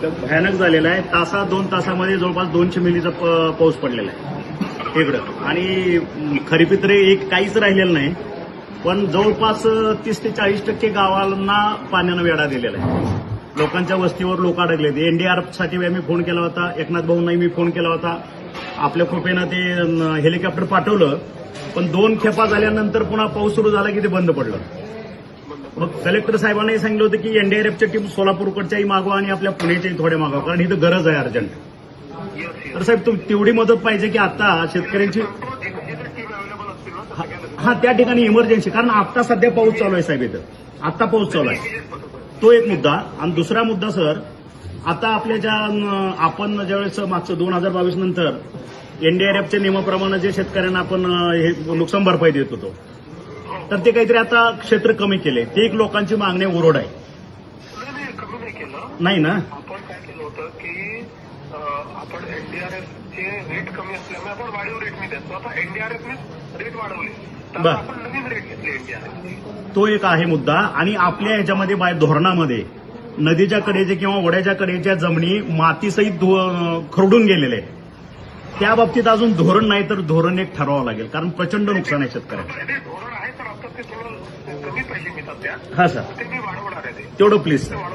भयानक झालेला आहे. तासा 2 तासामध्ये जवळपास 200 मिलीचा पाऊस पडलेला आहे इकडं. आणि खरीपित्रे एक काहीच राहिलेलं नाही, पण जवळपास 30 ते 40% गावांना पाण्यानं वेढा दिलेला आहे. लोकांच्या वस्तीवर लोक अडकले. एनडीआरएफसाठी आम्ही फोन केला होता, एकनाथ भाऊंनाही मी फोन केला होता. आपल्या कृपेनं ते हेलिकॉप्टर पाठवलं, पण 2 खेपा झाल्यानंतर पुन्हा पाऊस सुरू झाला की ते बंद पडलं. मग कलेक्टर साहेबांनाही सांगितलं होतं की एनडीआरएफच्या टीम सोलापूरकडच्याही मागवा आणि आपल्या पुण्याच्याही थोड्या मागवा, कारण इथं गरज आहे अर्जंट. तर साहेब तेवढी मदत पाहिजे की आता शेतकऱ्यांची हा त्या ठिकाणी इमर्जन्सी, कारण आता सध्या पाऊस चालू आहे साहेब, इथं आता पाऊस चालू आहे. तो एक मुद्दा. आणि दुसरा मुद्दा सर, आता आपल्या ज्या आपण ज्यावेळेस मागचं 2022 नंतर एनडीआरएफच्या नियमाप्रमाणे जे शेतकऱ्यांना आपण हे नुकसान भरपाई देत होतो, तर ते काहीतरी आता क्षेत्र कमी केले. ते एक लोकांची मागणी ओरड आहे. कमी नाही केलं नाही ना, आपण काय केलं होतं की आपण एनडीआरएफचे रेट कमी असल्यामुळे आपण वाढीव रेटने देतो. आता एनडीआरएफने रेट वाढवले तर बर. आपण नवीन रेट घेतले एनडीआरएफचे. तो एक आहे मुद्दा. आणि आपल्या ह्याच्यामध्ये धोरणामध्ये नदीच्या कडेचे किंवा ओढ्याच्या कडेच्या जमिनी मातीसहित खरडून गेलेले आहेत. त्या बाबतीत अजून धोरण नाही, तर धोरण एक ठरवावं लागेल, कारण प्रचंड नुकसान आहे शेतकऱ्यांचं. धोरण आहे, पण आता ते थोडं कमी पैसे मिळतात त्या हा सर, ते मी वाढवणार आहे ते तेवढं प्लीज सर.